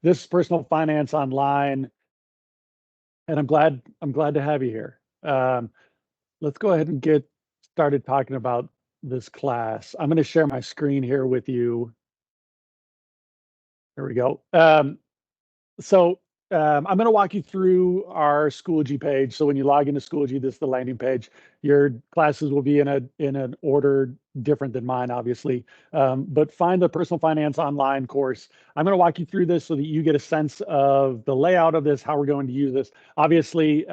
This is Personal Finance Online, and I'm glad to have you here. Let's go ahead and get started talking about this class. I'm going to share my screen here with you. There we go. I'm going to walk you through our Schoology page. So when you log into Schoology, this is the landing page. Your classes will be in an order different than mine, obviously. But find the Personal Finance Online course. I'm going to walk you through this so that you get a sense of the layout of this, how we're going to use this. Obviously,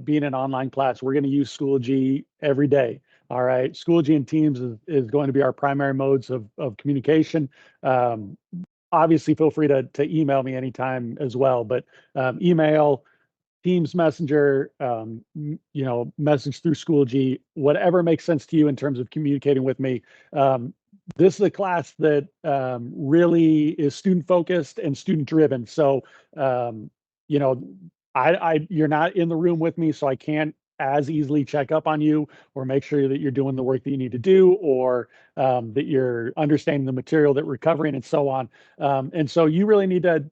being an online class, we're going to use Schoology every day. All right, Schoology and Teams is going to be our primary modes of communication. Obviously feel free to email me anytime as well, but email, Teams Messenger, message through Schoology, whatever makes sense to you in terms of communicating with me. This is a class that really is student focused and student driven. So, you know, you're not in the room with me, so I can't as easily check up on you or make sure that you're doing the work that you need to do, or that you're understanding the material that we're covering and so on. And so you really need to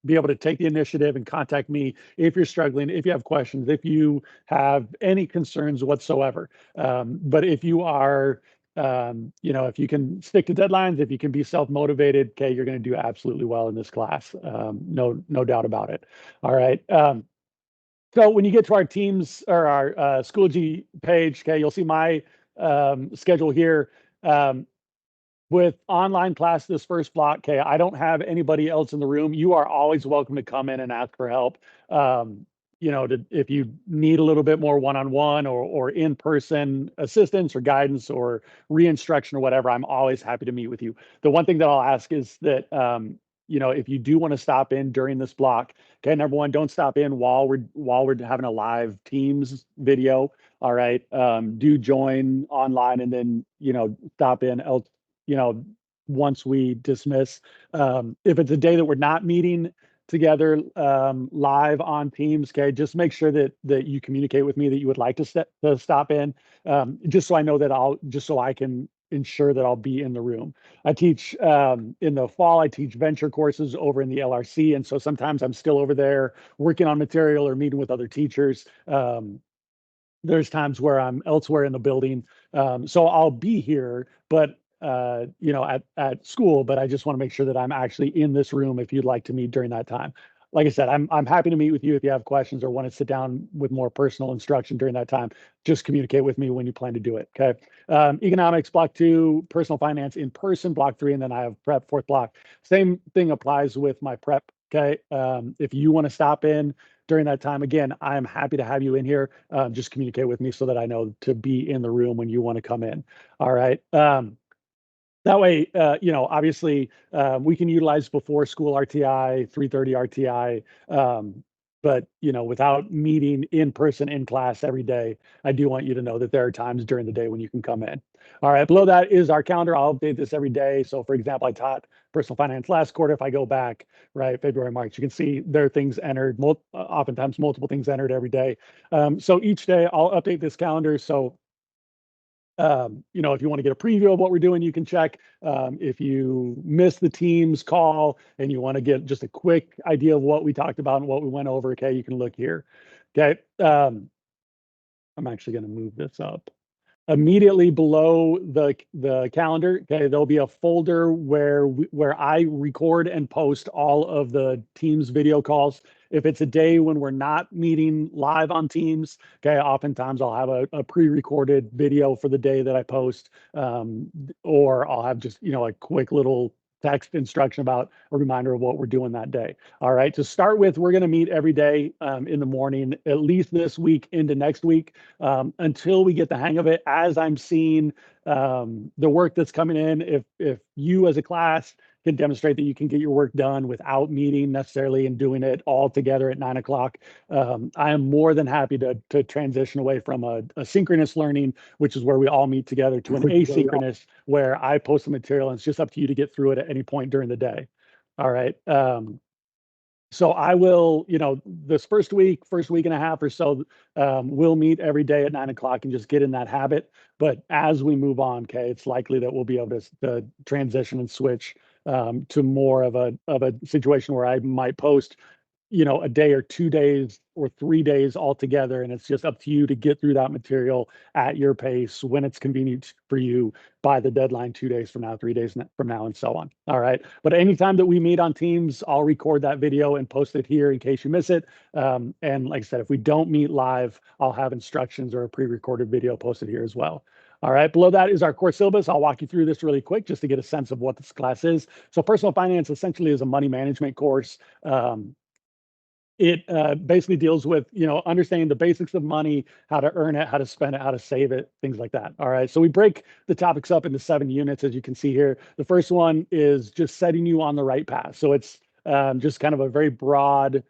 be able to take the initiative and contact me if you're struggling, if you have questions, if you have any concerns whatsoever. But if you are, if you can stick to deadlines, if you can be self-motivated, okay, you're going to do absolutely well in this class. No doubt about it. All right. So when you get to our Teams or our Schoology page, okay, you'll see my schedule here. With online class, this first block, okay, I don't have anybody else in the room. You are always welcome to come in and ask for help. If you need a little bit more one-on-one or in-person assistance or guidance or re-instruction or whatever, I'm always happy to meet with you. The one thing that I'll ask is that, if you do want to stop in during this block, okay, number one, don't stop in while we're having a live Teams video. All right. Do join online and then, stop in else, once we dismiss. If it's a day that we're not meeting together live on Teams, okay, just make sure that you communicate with me that you would like to stop in, just so I know just so I can ensure that I'll be in the room. I teach in the fall, I teach venture courses over in the LRC. And so sometimes I'm still over there working on material or meeting with other teachers. There's times where I'm elsewhere in the building. So I'll be here, but at school, but I just want to make sure that I'm actually in this room if you'd like to meet during that time. Like I said, I'm happy to meet with you if you have questions or want to sit down with more personal instruction during that time. Just communicate with me when you plan to do it. Okay. Economics, block 2, personal finance in person, block 3, and then I have prep, fourth block. Same thing applies with my prep. Okay. If you want to stop in during that time, again, I'm happy to have you in here. Just communicate with me so that I know to be in the room when you want to come in. All right. That way, obviously, we can utilize before school RTI, 3:30 RTI, but without meeting in person in class every day, I do want you to know that there are times during the day when you can come in. All right, below that is our calendar. I'll update this every day. So, for example, I taught personal finance last quarter. If I go back, right, February, March, you can see there are things entered, oftentimes multiple things entered every day. So each day I'll update this calendar. So if you want to get a preview of what we're doing, you can check. If you missed the Teams call and you want to get just a quick idea of what we talked about and what we went over, okay, you can look here. Okay. I'm actually going to move this up. Immediately below the calendar, okay, there'll be a folder where I record and post all of the Teams video calls. If it's a day when we're not meeting live on Teams, okay, oftentimes I'll have a pre-recorded video for the day that I post, or I'll have just a quick little text instruction about a reminder of what we're doing that day. All right, to start with, we're going to meet every day in the morning, at least this week into next week, until we get the hang of it. As I'm seeing the work that's coming in, if you as a class can demonstrate that you can get your work done without meeting necessarily and doing it all together at 9 o'clock, I am more than happy to transition away from a synchronous learning, which is where we all meet together, to an asynchronous where I post the material and it's just up to you to get through it at any point during the day. All right. So I will, this first week and a half or so, we'll meet every day at 9 o'clock and just get in that habit. But as we move on, okay, it's likely that we'll be able to transition and switch to more of a situation where I might post, a day or 2 days or 3 days altogether. And it's just up to you to get through that material at your pace when it's convenient for you by the deadline 2 days from now, 3 days from now, and so on. All right. But anytime that we meet on Teams, I'll record that video and post it here in case you miss it. And like I said, if we don't meet live, I'll have instructions or a pre-recorded video posted here as well. All right, below that is our course syllabus. I'll walk you through this really quick just to get a sense of what this class is. So personal finance essentially is a money management course. It basically deals with, understanding the basics of money, how to earn it, how to spend it, how to save it, things like that. All right. So we break the topics up into 7 units, as you can see here. The first one is just setting you on the right path. So it's just kind of a very broad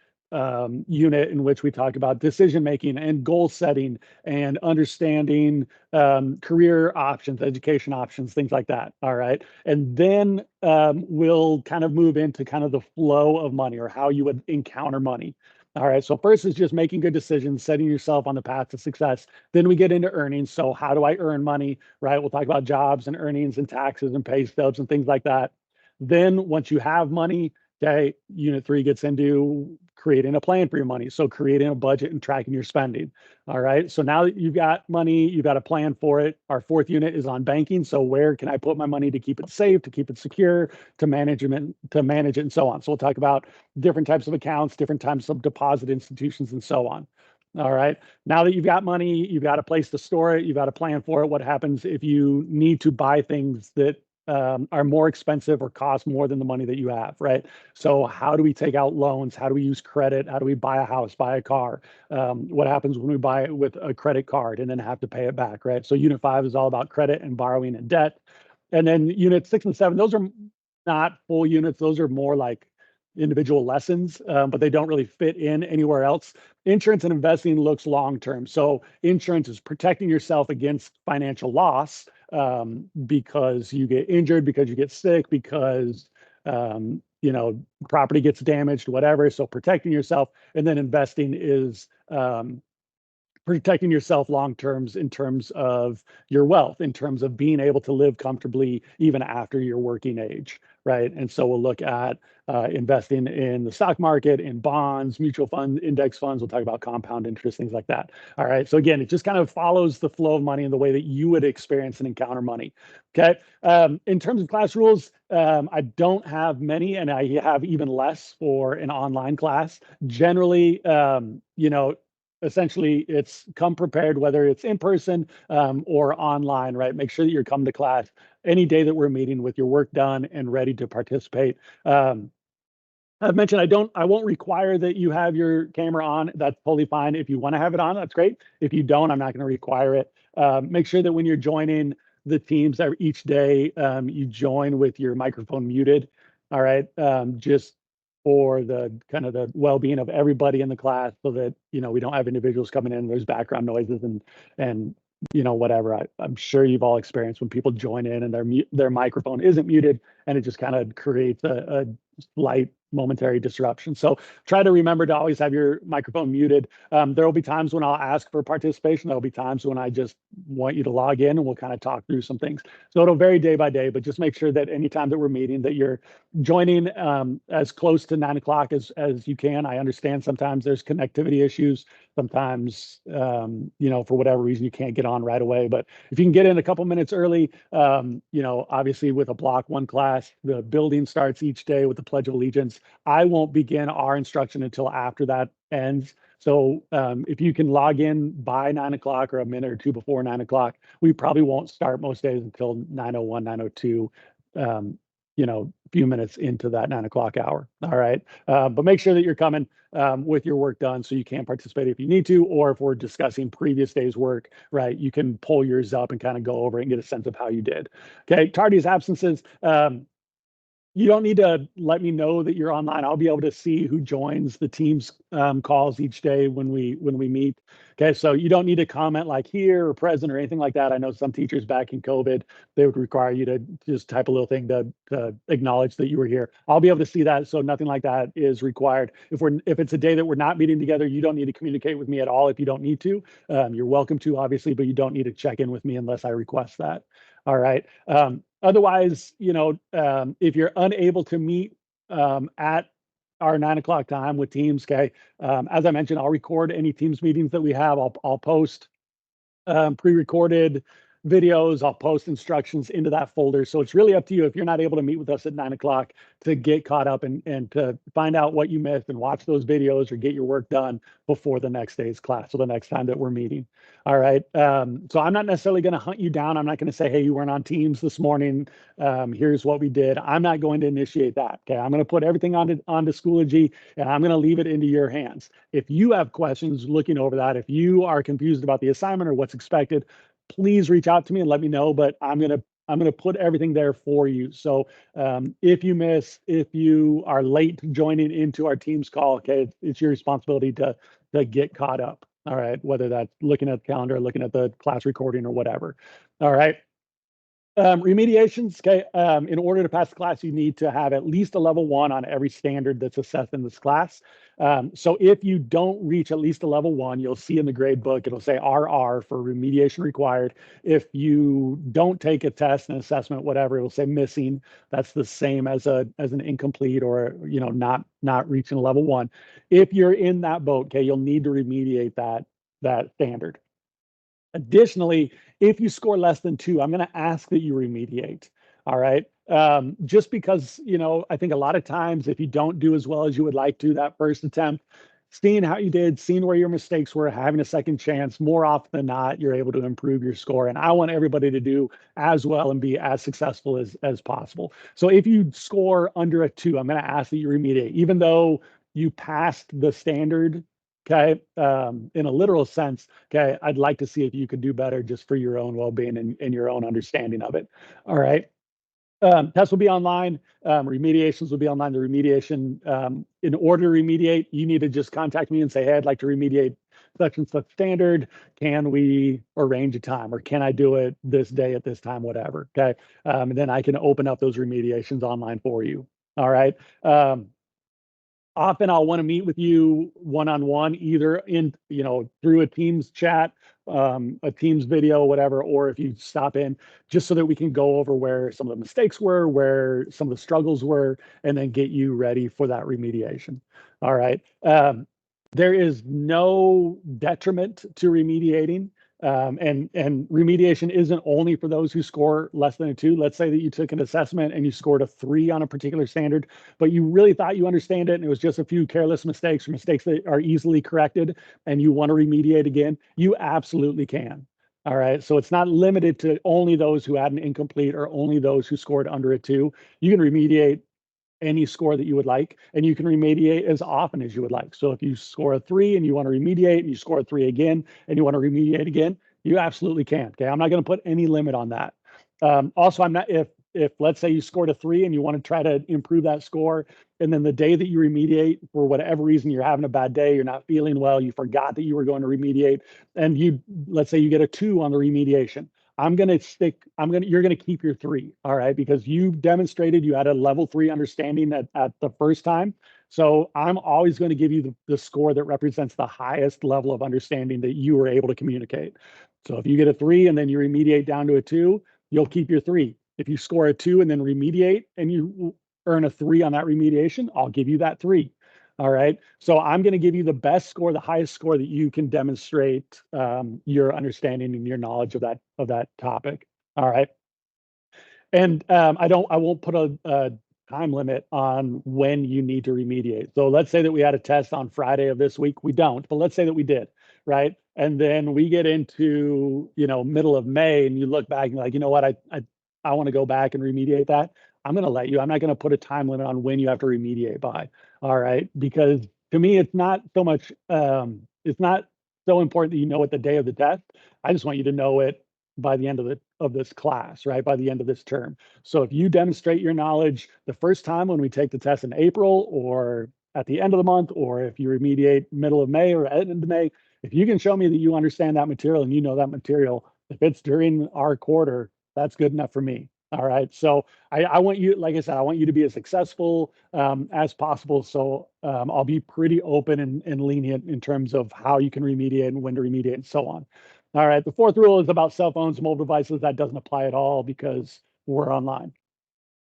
unit in which we talk about decision making and goal setting and understanding career options, education options, things like that. All right. And then we'll kind of move into kind of the flow of money or how you would encounter money. All right. So first is just making good decisions, setting yourself on the path to success. Then we get into earnings. So how do I earn money? Right. We'll talk about jobs and earnings and taxes and pay stubs and things like that. Then once you have money, okay, unit 3 gets into creating a plan for your money. So creating a budget and tracking your spending. All right. So now that you've got money, you've got a plan for it. Our 4th unit is on banking. So where can I put my money to keep it safe, to keep it secure, to manage it, and so on. So we'll talk about different types of accounts, different types of deposit institutions, and so on. All right. Now that you've got money, you've got a place to store it, you've got a plan for it. What happens if you need to buy things that are more expensive or cost more than the money that you have, right? So how do we take out loans? How do we use credit? How do we buy a house, buy a car? What happens when we buy it with a credit card and then have to pay it back, right? So unit 5 is all about credit and borrowing and debt. And then unit 6 and 7, those are not full units. Those are more like individual lessons, but they don't really fit in anywhere else. Insurance and investing looks long-term. So insurance is protecting yourself against financial loss because you get injured, because you get sick, because property gets damaged, whatever. So protecting yourself, and then investing is protecting yourself long terms in terms of your wealth, in terms of being able to live comfortably even after your working age, right? And so we'll look at investing in the stock market, in bonds, mutual fund, index funds. We'll talk about compound interest, things like that. All right. So again, it just kind of follows the flow of money in the way that you would experience and encounter money. Okay. In terms of class rules, I don't have many, and I have even less for an online class. Generally, essentially it's come prepared, whether it's in person or online, right? Make sure that you're coming to class any day that we're meeting with your work done and ready to participate. I've mentioned I won't require that you have your camera on. That's totally fine. If you want to have it on, that's great. If you don't, I'm not going to require it. Make sure that when you're joining the teams each day, you join with your microphone muted. All right. Just for the kind of the well-being of everybody in the class, so that we don't have individuals coming in, there's background noises and whatever. I'm sure you've all experienced when people join in and their microphone isn't muted, and it just kind of creates a slight momentary disruption. So try to remember to always have your microphone muted. There will be times when I'll ask for participation. There'll be times when I just want you to log in and we'll kind of talk through some things. So it'll vary day by day, but just make sure that anytime that we're meeting, that you're joining as close to 9 o'clock as you can. I understand sometimes there's connectivity issues. Sometimes, for whatever reason, you can't get on right away. But if you can get in a couple minutes early, obviously with a block 1 class, the building starts each day with the Pledge of Allegiance. I won't begin our instruction until after that ends. So if you can log in by 9 o'clock or a minute or two before 9 o'clock, we probably won't start most days until 9:01, 9:02, a few minutes into that 9 o'clock hour. All right. But make sure that you're coming with your work done so you can participate if you need to, or if we're discussing previous day's work, right, you can pull yours up and kind of go over it and get a sense of how you did. Okay. Tardies, absences. You don't need to let me know that you're online. I'll be able to see who joins the Teams calls each day when we meet. Okay, so you don't need to comment like here or present or anything like that. I know some teachers back in COVID, they would require you to just type a little thing to acknowledge that you were here. I'll be able to see that, so nothing like that is required. If it's a day that we're not meeting together, you don't need to communicate with me at all if you don't need to. You're welcome to, obviously, but you don't need to check in with me unless I request that. All right. Otherwise, if you're unable to meet at our 9 o'clock time with Teams, okay, as I mentioned, I'll record any Teams meetings that we have. I'll post pre-recorded videos. I'll post instructions into that folder. So it's really up to you if you're not able to meet with us at 9 o'clock to get caught up and to find out what you missed and watch those videos or get your work done before the next day's class or the next time that we're meeting. All right. So I'm not necessarily going to hunt you down. I'm not going to say, hey, you weren't on Teams this morning. Here's what we did. I'm not going to initiate that. Okay. I'm going to put everything onto Schoology, and I'm going to leave it into your hands. If you have questions looking over that, if you are confused about the assignment or what's expected, please reach out to me and let me know. But I'm gonna put everything there for you. So if you are late joining into our Teams call, okay, it's your responsibility to get caught up. All right, whether that's looking at the calendar, looking at the class recording, or whatever. All right. Remediations, okay. In order to pass the class, you need to have at least a level 1 on every standard that's assessed in this class. So if you don't reach at least a level 1, you'll see in the grade book, it'll say RR for remediation required. If you don't take a test, an assessment, whatever, it'll say missing. That's the same as an incomplete or not reaching a level 1. If you're in that boat, okay, you'll need to remediate that standard. Additionally, if you score less than 2, I'm going to ask that you remediate. All right. Just because, I think a lot of times if you don't do as well as you would like to that first attempt, seeing how you did, seeing where your mistakes were, having a second chance, more often than not, you're able to improve your score. And I want everybody to do as well and be as successful as possible. So if you score under a 2, I'm going to ask that you remediate, even though you passed the standard. Okay. In a literal sense, okay, I'd like to see if you could do better just for your own well-being and your own understanding of it. All right. Tests will be online. Remediations will be online. The remediation, in order to remediate, you need to just contact me and say, hey, I'd like to remediate such and such standard. Can we arrange a time, or can I do it this day at this time, whatever. Okay. And then I can open up those remediations online for you. All right. Often I'll want to meet with you one-on-one, either through a Teams chat, a Teams video, whatever, or if you stop in, just so that we can go over where some of the mistakes were, where some of the struggles were, and then get you ready for that remediation. All right. There is no detriment to remediating. And remediation isn't only for those who score less than a 2. Let's say that you took an assessment and you scored a 3 on a particular standard, but you really thought you understand it and it was just a few careless mistakes or mistakes that are easily corrected, and you want to remediate again, you absolutely can. All right. So it's not limited to only those who had an incomplete or only those who scored under a 2. You can remediate any score that you would like, and you can remediate as often as you would like. So if you score a 3 and you want to remediate, and you score a 3 again and you want to remediate again, you absolutely can. Okay, I'm not going to put any limit on that. Also, I'm not, if let's say you scored a 3 and you want to try to improve that score, and then the day that you remediate, for whatever reason, you're having a bad day, you're not feeling well, you forgot that you were going to remediate, and let's say you get a 2 on the remediation. You're gonna keep your 3, all right, because you've demonstrated you had a level 3 understanding at the first time. So I'm always going to give you the score that represents the highest level of understanding that you were able to communicate. So if you get a 3 and then you remediate down to a 2, you'll keep your 3. If you score a 2 and then remediate and you earn a 3 on that remediation, I'll give you that 3. All right. So I'm going to give you the best score, the highest score that you can demonstrate your understanding and your knowledge of that topic. All right. And I won't put a time limit on when you need to remediate. So let's say that we had a test on Friday of this week. We don't, but let's say that we did, right? And then we get into middle of May, and you look back and you're like, you know what, I want to go back and remediate that. I'm going to let you. I'm not going to put a time limit on when you have to remediate by. All right, because to me, it's not so much. It's not so important that you know it the day of the test. I just want you to know it by the end of this class, right? By the end of this term. So if you demonstrate your knowledge the first time when we take the test in April, or at the end of the month, or if you remediate middle of May or end of May, if you can show me that you understand that material and you know that material, if it's during our quarter, that's good enough for me. All right. So I want you, like I said, I want you to be as successful as possible. So I'll be pretty open and lenient in terms of how you can remediate and when to remediate and so on. All right. The fourth rule is about cell phones, mobile devices. That doesn't apply at all because we're online.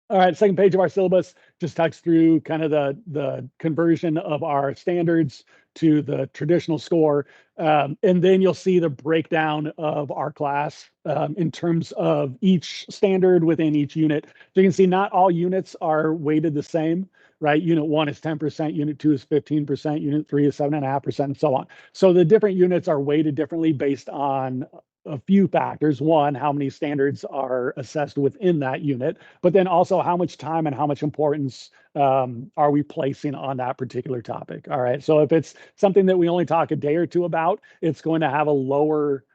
All right, second page of our syllabus just talks through kind of the conversion of our standards to the traditional score. And then you'll see the breakdown of our class in terms of each standard within each unit. So you can see not all units are weighted the same, right? Unit 1 is 10%, unit 2 is 15%, unit 3 is 7.5%, and so on. So the different units are weighted differently based on a few factors. One, how many standards are assessed within that unit, but then also how much time and how much importance are we placing on that particular topic. All right. So if it's something that we only talk a day or two about, it's going to have a lower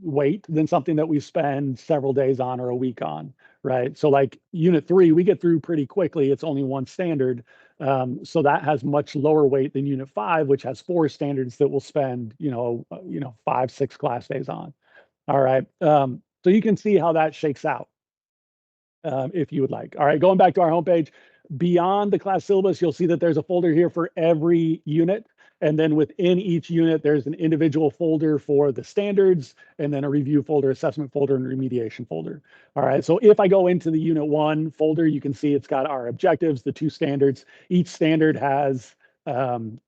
weight than something that we spend several days on or a week on. Right. So like unit 3, we get through pretty quickly. It's only one standard. So that has much lower weight than unit 5, which has 4 standards that we'll spend, 5, 6 class days on. All right. So you can see how that shakes out if you would like. All right, going back to our homepage, beyond the class syllabus, you'll see that there's a folder here for every unit. And then within each unit, there's an individual folder for the standards, and then a review folder, assessment folder, and remediation folder. All right, so if I go into the unit 1 folder, you can see it's got our objectives, the 2 standards. Each standard has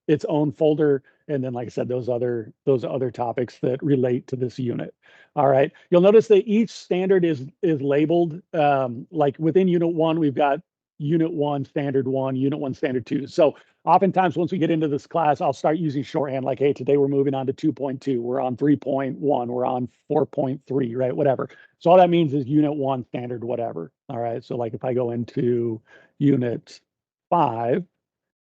its own folder, and then like I said, those other topics that relate to this unit. All right, you'll notice that each standard is labeled like within unit 1, we've got unit 1 standard 1, unit 1 standard 2. So oftentimes once we get into this class, I'll start using shorthand like, hey, today we're moving on to 2.2, we're on 3.1, we're on 4.3, right? Whatever. So all that means is unit 1 standard whatever. All right, so like if I go into unit 5,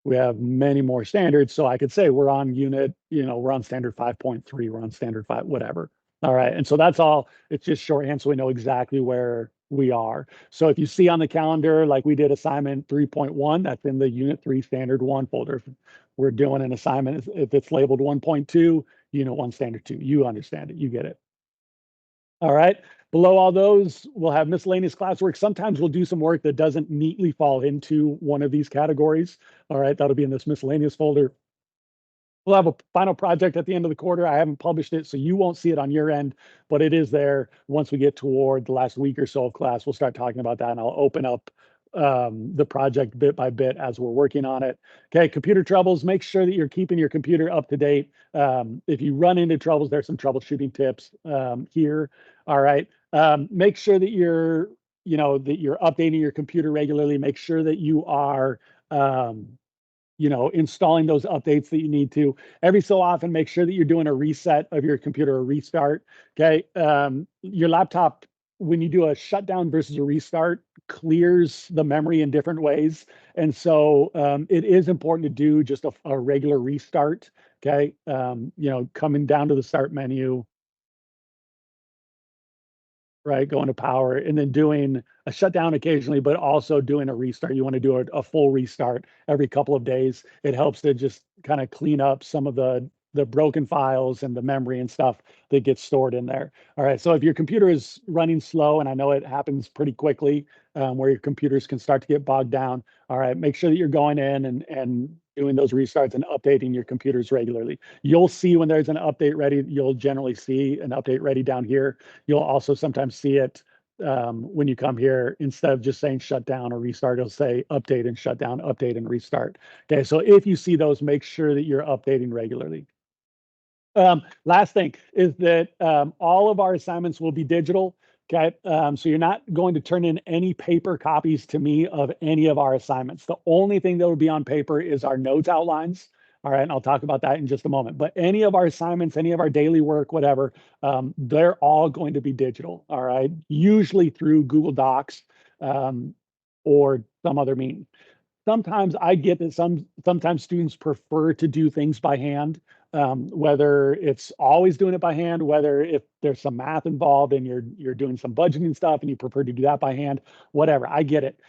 we have many more standards. So I could say we're on unit, we're on standard 5.3, we're on standard 5, whatever. All right. And so that's all. It's just shorthand so we know exactly where we are. So if you see on the calendar, like we did assignment 3.1, that's in the unit 3 standard 1 folder. If we're doing an assignment, if it's labeled 1.2, unit 1 standard 2, you understand it, you get it. All right. Below all those, we'll have miscellaneous classwork. Sometimes we'll do some work that doesn't neatly fall into one of these categories. All right. That'll be in this miscellaneous folder. We'll have a final project at the end of the quarter. I haven't published it, so you won't see it on your end, but it is there. Once we get toward the last week or so of class, we'll start talking about that, and I'll open up the project bit by bit as we're working on it. Okay, computer troubles, make sure that you're keeping your computer up to date. If you run into troubles, there's some troubleshooting tips here. All right, make sure that you're updating your computer regularly. Make sure that you are installing those updates that you need to. Every so often, make sure that you're doing a reset of your computer, a restart. Okay. Your laptop, when you do a shutdown versus a restart, clears the memory in different ways. And so it is important to do just a regular restart. Okay. Coming down to the start menu, right? Going to power and then doing a shutdown occasionally, but also doing a restart. You want to do a full restart every couple of days. It helps to just kind of clean up some of the broken files and the memory and stuff that gets stored in there. All right. So if your computer is running slow, and I know it happens pretty quickly, where your computers can start to get bogged down. All right. Make sure that you're going in and doing those restarts and updating your computers regularly. You'll see when there's an update ready, you'll generally see an update ready down here. You'll also sometimes see it when you come here. Instead of just saying shut down or restart, it'll say update and shut down, update and restart. Okay, so if you see those, make sure that you're updating regularly. Last thing is that all of our assignments will be digital. Okay, so you're not going to turn in any paper copies to me of any of our assignments. The only thing that will be on paper is our notes outlines. All right, and I'll talk about that in just a moment. But any of our assignments, any of our daily work, whatever, they're all going to be digital. All right, usually through Google Docs or some other means. Sometimes I get that sometimes students prefer to do things by hand, whether it's always doing it by hand, whether if there's some math involved and you're doing some budgeting stuff and you prefer to do that by hand, whatever. I get it.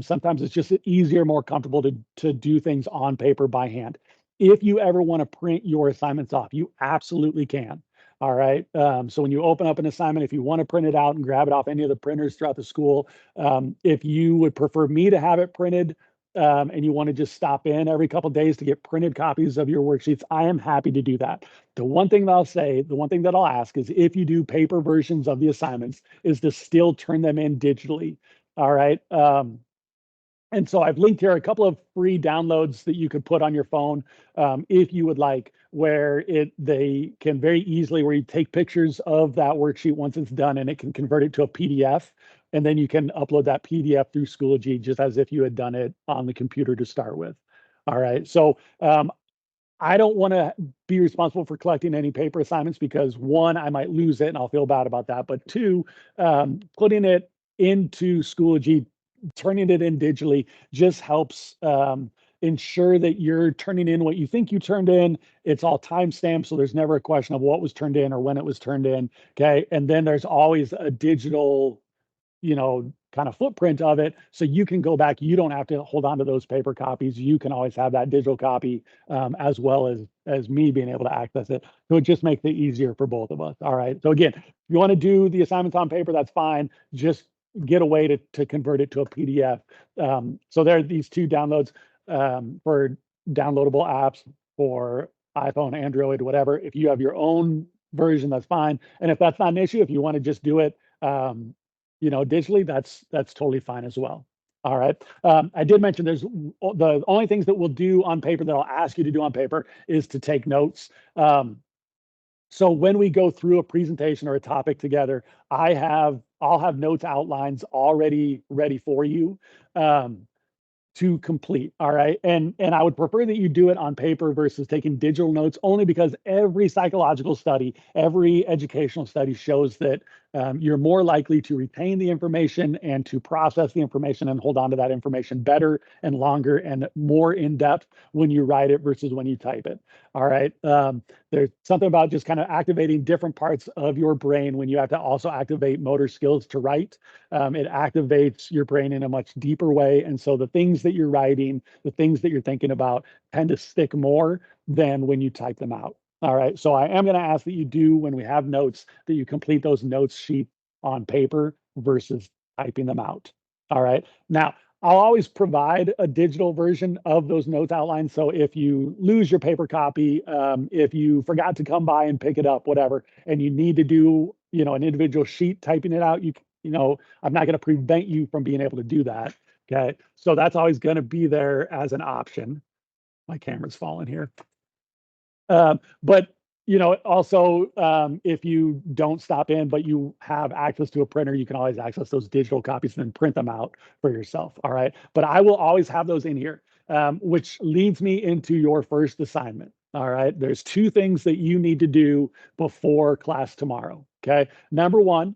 Sometimes it's just easier, more comfortable to do things on paper by hand. If you ever want to print your assignments off, you absolutely can. All right. So when you open up an assignment, if you want to print it out and grab it off any of the printers throughout the school, if you would prefer me to have it printed, and you want to just stop in every couple of days to get printed copies of your worksheets, I am happy to do that. The one thing that I'll say, the one thing that I'll ask is if you do paper versions of the assignments, is to still turn them in digitally. All right. And so I've linked here a couple of free downloads that you could put on your phone if you would like, where they can very easily, where you take pictures of that worksheet once it's done and it can convert it to a PDF. And then you can upload that PDF through Schoology just as if you had done it on the computer to start with. All right. So I don't want to be responsible for collecting any paper assignments because one, I might lose it and I'll feel bad about that. But two, putting it into Schoology, turning it in digitally just helps ensure that you're turning in what you think you turned in. It's all timestamped, so there's never a question of what was turned in or when it was turned in. Okay. And then there's always a digital, kind of footprint of it. So you can go back. You don't have to hold on to those paper copies. You can always have that digital copy as well as me being able to access it. So it just makes it easier for both of us. All right. So again, if you want to do the assignments on paper, that's fine. Just get a way to convert it to a PDF. So there are these two downloads for downloadable apps for iPhone, Android, whatever. If you have your own version, that's fine. And if that's not an issue, if you want to just do it digitally, that's totally fine as well. All right. I did mention there's the only things that we'll do on paper that I'll ask you to do on paper is to take notes. So when we go through a presentation or a topic together, I'll have notes outlines already ready for you. To complete. All right. And I would prefer that you do it on paper versus taking digital notes, only because every psychological study, every educational study shows that you're more likely to retain the information and to process the information and hold on to that information better and longer and more in depth when you write it versus when you type it. All right. There's something about just kind of activating different parts of your brain when you have to also activate motor skills to write. It activates your brain in a much deeper way. And so the things that you're writing, the things that you're thinking about tend to stick more than when you type them out. All right. So I am going to ask that you do, when we have notes, that you complete those notes sheet on paper versus typing them out. All right. Now, I'll always provide a digital version of those notes outlines. So if you lose your paper copy, if you forgot to come by and pick it up, whatever, and you need to do, an individual sheet typing it out, I'm not going to prevent you from being able to do that. Okay. So that's always going to be there as an option. My camera's falling here. But also, if you don't stop in, but you have access to a printer, you can always access those digital copies and then print them out for yourself. All right. But I will always have those in here, which leads me into your first assignment. All right. There's two things that you need to do before class tomorrow. Okay. Number one,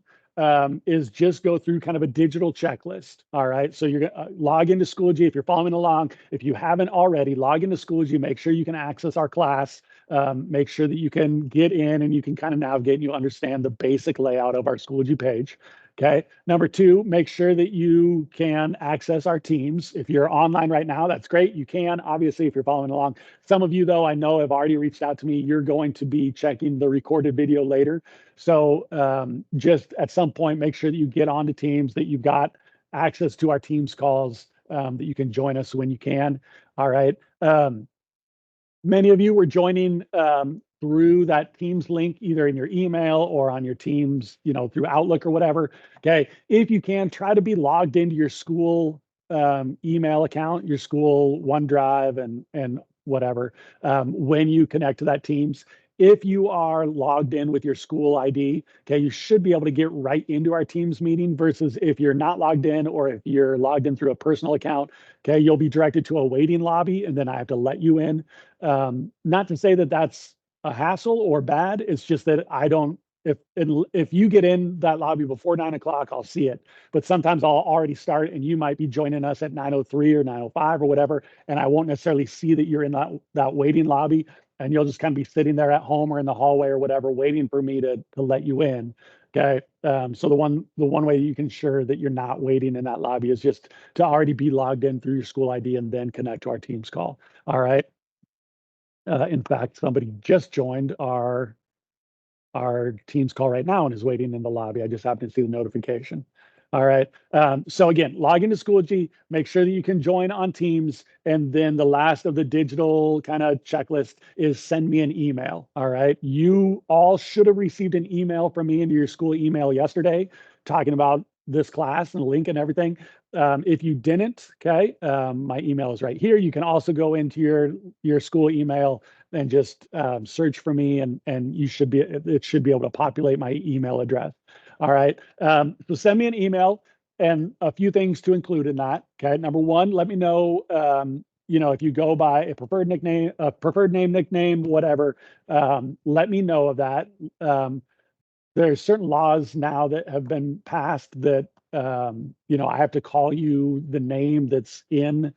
is just go through kind of a digital checklist. All right. So you're going to log into Schoology. If you're following along, if you haven't already, log into Schoology, make sure you can access our class. Make sure that you can get in and you can kind of navigate and you understand the basic layout of our Schoology page. Okay. Number two, make sure that you can access our teams. If you're online right now, that's great. You can, obviously, if you're following along. Some of you, though, I know have already reached out to me. You're going to be checking the recorded video later. So just at some point, make sure that you get onto Teams, that you've got access to our Teams calls, that you can join us when you can. All right. Many of you were joining through that Teams link, either in your email or on your Teams, through Outlook or whatever. Okay. If you can, try to be logged into your school email account, your school OneDrive and whatever, when you connect to that Teams. If you are logged in with your school ID, okay, you should be able to get right into our Teams meeting versus if you're not logged in or if you're logged in through a personal account, okay, you'll be directed to a waiting lobby and then I have to let you in. Not to say that that's a hassle or bad. It's just that I don't, if you get in that lobby before 9 o'clock, I'll see it. But sometimes I'll already start and you might be joining us at 9:03 or 9:05 or whatever, and I won't necessarily see that you're in that waiting lobby, and you'll just kind of be sitting there at home or in the hallway or whatever, waiting for me to let you in. Okay. So the one way you can ensure that you're not waiting in that lobby is just to already be logged in through your school ID and then connect to our Teams call. All right. In fact, somebody just joined our Teams call right now and is waiting in the lobby. I just happened to see the notification. All right. So again, log into Schoology, make sure that you can join on Teams. And then the last of the digital kind of checklist is send me an email. All right. You all should have received an email from me into your school email yesterday talking about this class and the link and everything. If you didn't, okay, my email is right here. You can also go into your school email and just search for me, and it should be able to populate my email address. All right. So send me an email and a few things to include in that. Okay. Number one, let me know, if you go by a preferred nickname, a preferred name, nickname, whatever, let me know of that. There's certain laws now that have been passed that, I have to call you the name that's in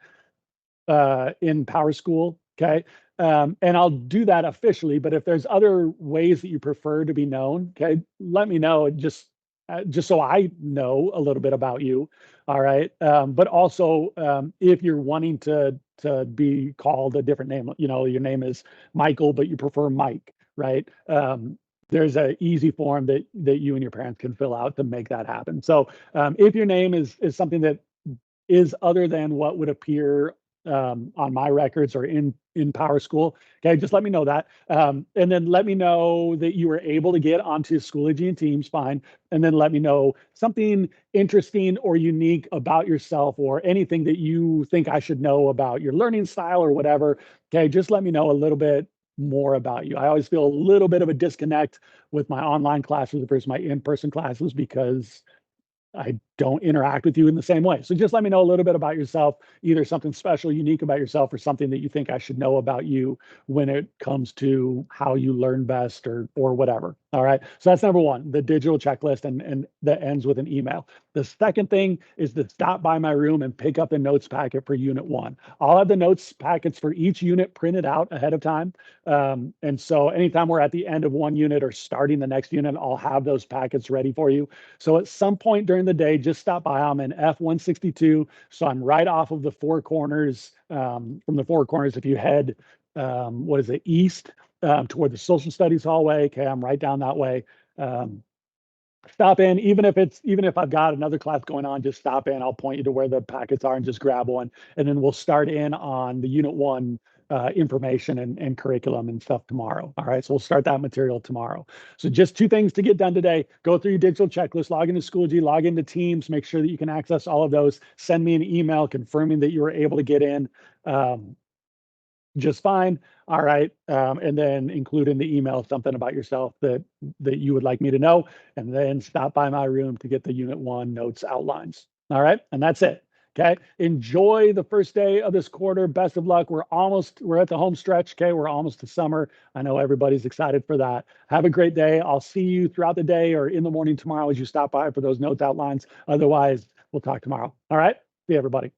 PowerSchool. Okay. And I'll do that officially, but if there's other ways that you prefer to be known, okay, let me know, just so I know a little bit about you. All right. But also, if you're wanting to be called a different name, your name is Michael, but you prefer Mike, right? There's an easy form that you and your parents can fill out to make that happen. So if your name is something that is other than what would appear on my records or in PowerSchool. Okay, just let me know that. And then let me know that you were able to get onto Schoology and Teams, fine. And then let me know something interesting or unique about yourself or anything that you think I should know about your learning style or whatever. Okay, just let me know a little bit more about you. I always feel a little bit of a disconnect with my online classes versus my in-person classes because I don't interact with you in the same way. So just let me know a little bit about yourself, either something special, unique about yourself, or something that you think I should know about you when it comes to how you learn best or whatever. All right. So that's number one, the digital checklist, and that ends with an email. The second thing is to stop by my room and pick up the notes packet for unit one. I'll have the notes packets for each unit printed out ahead of time. And so anytime we're at the end of one unit or starting the next unit, I'll have those packets ready for you. So at some point during the day, just stop by. I'm in F162. So I'm right off of the Four Corners. From the Four Corners, if you head, east toward the social studies hallway. Okay, I'm right down that way. Stop in, even if I've got another class going on, just stop in. I'll point you to where the packets are and just grab one. And then we'll start in on the unit one information and curriculum and stuff tomorrow. All right. So we'll start that material tomorrow. So just two things to get done today. Go through your digital checklist, log into Schoology, log into Teams, make sure that you can access all of those. Send me an email confirming that you were able to get in. Just fine. All right. And then include in the email something about yourself that you would like me to know, and then stop by my room to get the unit one notes outlines. All right. And that's it. Okay. Enjoy the first day of this quarter. Best of luck. We're at the home stretch. Okay. We're almost to summer. I know everybody's excited for that. Have a great day. I'll see you throughout the day or in the morning tomorrow as you stop by for those notes outlines. Otherwise, we'll talk tomorrow. All right. See you, everybody.